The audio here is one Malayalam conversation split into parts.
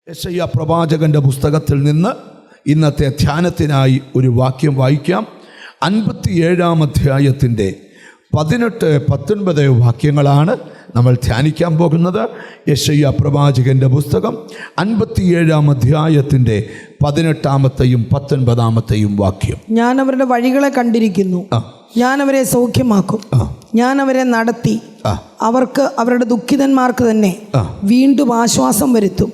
യെശയ്യാ പ്രവാചകന്റെ പുസ്തകത്തിൽ നിന്ന് ഇന്നത്തെ ധ്യാനത്തിനായി ഒരു വാക്യം വായിക്കാം. 57-ാം അധ്യായത്തിൻ്റെ 18-19 വാക്യങ്ങളാണ് നമ്മൾ ധ്യാനിക്കാൻ പോകുന്നത്. യെശയ്യാ പ്രവാചകന്റെ പുസ്തകം 57-ാം അധ്യായത്തിൻ്റെ 18-ാമത്തെയും 19-ാമത്തെയും വാക്യം. ഞാൻ അവരുടെ വഴികളെ കണ്ടിരിക്കുന്നു, ഞാൻ അവരെ സൗഖ്യമാക്കും, ഞാൻ അവരെ നടത്തി അവർക്ക് അവരുടെ ദുഃഖിതന്മാർക്ക് തന്നെ വീണ്ടും ആശ്വാസം വരുത്തും.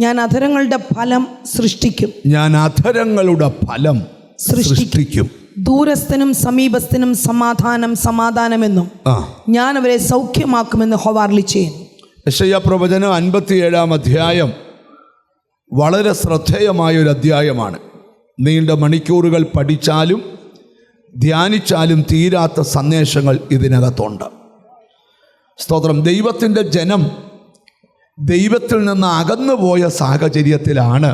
ഞാൻ അധരങ്ങളുടെ ഫലം സൃഷ്ടിക്കും, ഞാൻ അധരങ്ങളുടെ ഫലം സൃഷ്ടിക്കും. ദൂരസ്ഥനും സമീപസ്ഥനും സമാധാനം സമാധാനമെന്നും ഞാൻ അവരെ സൗഖ്യമാക്കുമെന്ന് യഹോവ അരുളിച്ചെയ്യുന്നു. യെശയ്യാ പ്രവചനം 57-ാം അധ്യായം വളരെ ശ്രദ്ധേയമായൊരു അധ്യായമാണ്. നീണ്ട മണിക്കൂറുകൾ പഠിച്ചാലും ധ്യാനിച്ചാലും തീരാത്ത സന്ദേശങ്ങൾ ഇതിനകത്തുണ്ട്. സ്തോത്രം. ദൈവത്തിൻ്റെ ജനം ദൈവത്തിൽ നിന്ന് അകന്നുപോയ സാഹചര്യത്തിലാണ്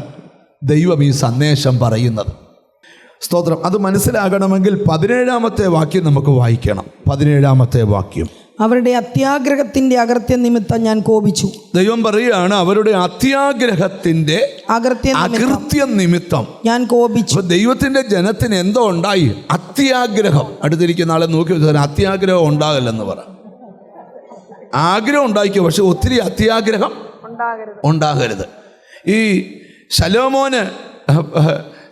ദൈവം ഈ സന്ദേശം പറയുന്നത്. സ്തോത്രം. അത് മനസ്സിലാകണമെങ്കിൽ 17-ാമത്തെ വാക്യം നമുക്ക് വായിക്കണം. 17-ാമത്തെ വാക്യം. അവരുടെ അത്യാഗ്രഹത്തിന്റെ അകൃത്യ നിമിത്തം ഞാൻ കോപിച്ചു. ദൈവം പറയുകയാണ്, അവരുടെ അത്യാഗ്രഹത്തിന്റെ അകൃത്യം നിമിത്തം ഞാൻ കോപിച്ചു. ദൈവത്തിന്റെ ജനത്തിന് എന്തോ ഉണ്ടായി? അത്യാഗ്രഹം. അടുത്തിരിക്കുന്ന ആളെ നോക്കി വെച്ചാൽ അത്യാഗ്രഹം ഉണ്ടാകില്ലെന്ന് പറ. ആഗ്രഹം ഉണ്ടായിക്കോ, പക്ഷെ ഒത്തിരി അത്യാഗ്രഹം ഉണ്ടാകരുത്. ഈ ശലോമോന്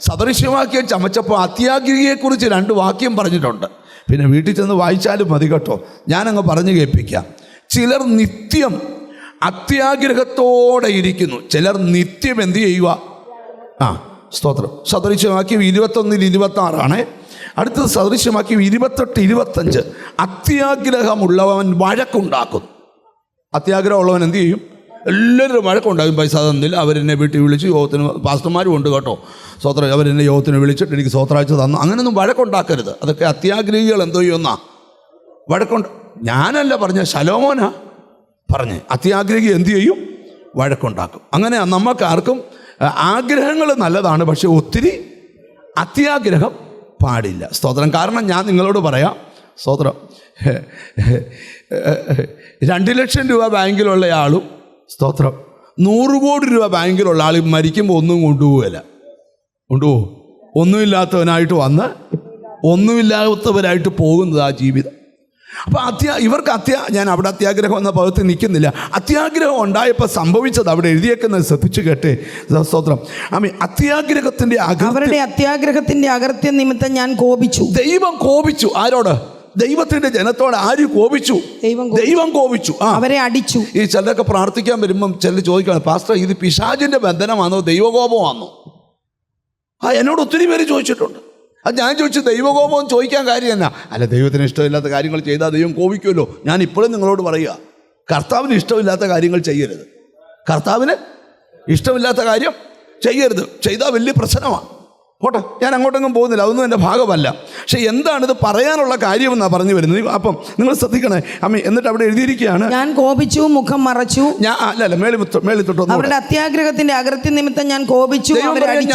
സദൃശ്യവാക്യം ചമച്ചപ്പോൾ അത്യാഗ്രഹിയെക്കുറിച്ച് 2 വാക്യം പറഞ്ഞിട്ടുണ്ട്. പിന്നെ വീട്ടിൽ ചെന്ന് വായിച്ചാലും മതി കേട്ടോ, ഞാനങ്ങ് പറഞ്ഞു കേൾപ്പിക്കാം. ചിലർ നിത്യം അത്യാഗ്രഹത്തോടെ ഇരിക്കുന്നു, ചിലർ നിത്യം എന്ത് ചെയ്യുക? സ്തോത്രം. സദൃശ്യവാക്യം 21-26 അടുത്തത് സദൃശ്യവാക്യം 28-25. അത്യാഗ്രഹമുള്ളവൻ വഴക്കുണ്ടാക്കുന്നു. അത്യാഗ്രഹമുള്ളവൻ എന്ത് ചെയ്യും? എല്ലാവരും വഴക്കുണ്ടാകും. പൈസ തന്നില്ല, അവരെന്നെ വീട്ടിൽ വിളിച്ച് യോഗത്തിന്, പാസ്റ്റർമാരും ഉണ്ട് കേട്ടോ, സ്വോത്രം, അവരെന്നെ യോഗത്തിന് വിളിച്ചിട്ട് എനിക്ക് സ്വോത്രാഴ്ച തന്നു. അങ്ങനെയൊന്നും വഴക്കുണ്ടാക്കരുത്. അതൊക്കെ അത്യാഗ്രഹികൾ എന്തോ ചെയ്യുമെന്നാ വഴക്കുണ്ട്. ഞാനല്ല പറഞ്ഞ, ശലോമോനാ പറഞ്ഞ്. അത്യാഗ്രഹി എന്തു ചെയ്യും? വഴക്കുണ്ടാക്കും. അങ്ങനെ നമുക്കാർക്കും ആഗ്രഹങ്ങൾ നല്ലതാണ്, പക്ഷെ ഒത്തിരി അത്യാഗ്രഹം പാടില്ല. സ്തോത്രം. കാരണം ഞാൻ നിങ്ങളോട് പറയാം, സ്തോത്രം, 2 ലക്ഷം രൂപ ബാങ്കിലുള്ള ആളും, സ്തോത്രം, 100 കോടി രൂപ ബാങ്കിലുള്ള ആളും മരിക്കുമ്പോൾ ഒന്നും കൊണ്ടുപോകില്ല. കൊണ്ടുപോകും. ഒന്നുമില്ലാത്തവനായിട്ട് വന്ന് ഒന്നുമില്ലാത്തവരായിട്ട് പോകുന്നത് ആ ജീവിതം. അപ്പോൾ ഇവർക്ക് ഞാൻ അവിടെ അത്യാഗ്രഹം എന്ന പദത്തിൽ നിൽക്കുന്നില്ല. അത്യാഗ്രഹം ഉണ്ടായപ്പോൾ സംഭവിച്ചത് അവിടെ എഴുതിയേക്കുന്നത് ശ്രദ്ധിച്ചു കേട്ടെ. സ്തോത്രം. അത്യാഗ്രഹത്തിന്റെ അവരുടെ അത്യാഗ്രഹത്തിന്റെ അകൃത്യം നിമിത്തം ഞാൻ കോപിച്ചു. ദൈവം കോപിച്ചു. ആരോട്? ദൈവത്തിന്റെ ജനത്തോട്. ആര് കോപിച്ചു? ദൈവം കോപിച്ചു. അവരെ അടിച്ചു. ഈ ചിലരൊക്കെ പ്രാർത്ഥിക്കാൻ വരുമ്പം ചിലർ ചോദിക്കണം, പാസ്റ്റർ ഇത് പിശാചിന്റെ ബന്ധനമാണോ ദൈവകോപമാണോ? എന്നോട് ഒത്തിരി പേര് ചോദിച്ചിട്ടുണ്ട്. അത് ഞാൻ ചോദിച്ചു, ദൈവകോപം ചോദിക്കാൻ കാര്യം എന്നാ? അല്ല, ദൈവത്തിന് ഇഷ്ടമില്ലാത്ത കാര്യങ്ങൾ ചെയ്താൽ ദൈവം കോപിക്കുമല്ലോ. ഞാൻ ഇപ്പോഴും നിങ്ങളോട് പറയുക, കർത്താവിന് ഇഷ്ടമില്ലാത്ത കാര്യങ്ങൾ ചെയ്യരുത്. കർത്താവിന് ഇഷ്ടമില്ലാത്ത കാര്യം ചെയ്യരുത്. ചെയ്താൽ വലിയ പ്രശ്നമാണ്. പോട്ടെ, ഞാൻ അങ്ങോട്ടെങ്ങും പോകുന്നില്ല, അതൊന്നും എൻ്റെ ഭാഗമല്ല. പക്ഷെ എന്താണിത് പറയാനുള്ള കാര്യമെന്നാണ് പറഞ്ഞു വരുന്നത്. അപ്പം നിങ്ങൾ ശ്രദ്ധിക്കണേ. എന്നിട്ട് അവിടെ എഴുതിയിരിക്കുകയാണ്, ഞാൻ കോപിച്ചു, മുഖം മറച്ചു. അവരുടെ അത്യാഗ്രഹത്തിന്റെ അകൃത്യ നിമിത്തം ഞാൻ കോപിച്ചു.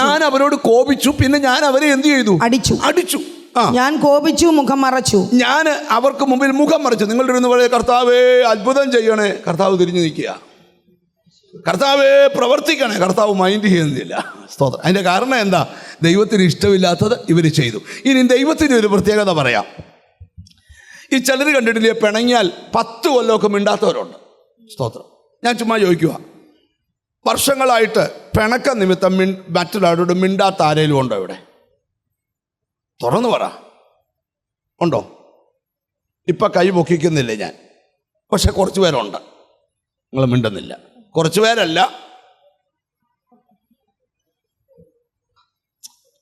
ഞാൻ അവരോട് കോപിച്ചു, പിന്നെ ഞാൻ അവരെ എന്ത് ചെയ്തു? അടിച്ചു. ഞാൻ കോപിച്ചു, മുഖം മറച്ചു. ഞാൻ അവർക്ക് മുമ്പിൽ മുഖം മറച്ചു. നിങ്ങളുടെ ഇരുന്ന് പറയാ, കർത്താവേ അത്ഭുതം ചെയ്യണേ. കർത്താവ് തിരിഞ്ഞു നിൽക്കുക. കർത്താവേ പ്രവർത്തിക്കണേ. കർത്താവ് മൈൻഡ് ചെയ്യുന്നില്ല. സ്തോത്രം. അതിൻ്റെ കാരണം എന്താ? ദൈവത്തിന് ഇഷ്ടമില്ലാത്തത് ഇവർ ചെയ്തു. ഇനി ദൈവത്തിന് ഒരു പ്രത്യേകത പറയാം. ഈ ചിലർ കണ്ടിട്ടില്ലേ, പിണങ്ങിയാൽ 10 കൊല്ലമൊക്കെ മിണ്ടാത്തവരുണ്ട്. സ്തോത്രം. ഞാൻ ചുമ്മാ ചോദിക്കുക, വർഷങ്ങളായിട്ട് പിണക്ക നിമിത്തം മറ്റൊരാളോട് മിണ്ടാത്ത ആരെങ്കിലും ഉണ്ടോ ഇവിടെ? തുറന്നു പറ, ഉണ്ടോ? ഇപ്പം കൈ പൊക്കിക്കുന്നില്ലേ ഞാൻ, പക്ഷെ കുറച്ച് പേരുണ്ട്. നിങ്ങൾ മിണ്ടുന്നില്ല. കുറച്ച് പേരല്ല,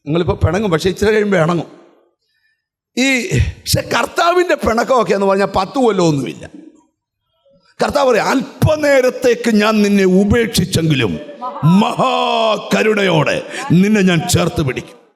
നിങ്ങളിപ്പോൾ പിണങ്ങും, പക്ഷേ ഇച്ചിരി കഴിയുമ്പോൾ ഇണങ്ങും. പക്ഷെ കർത്താവിൻ്റെ പിണക്കമൊക്കെ എന്ന് പറഞ്ഞാൽ 10 കൊല്ലമൊന്നുമില്ല. കർത്താവ് പറയും, അല്പനേരത്തേക്ക് ഞാൻ നിന്നെ ഉപേക്ഷിച്ചെങ്കിലും മഹാകരുണയോടെ നിന്നെ ഞാൻ ചേർത്ത് പിടിക്കും.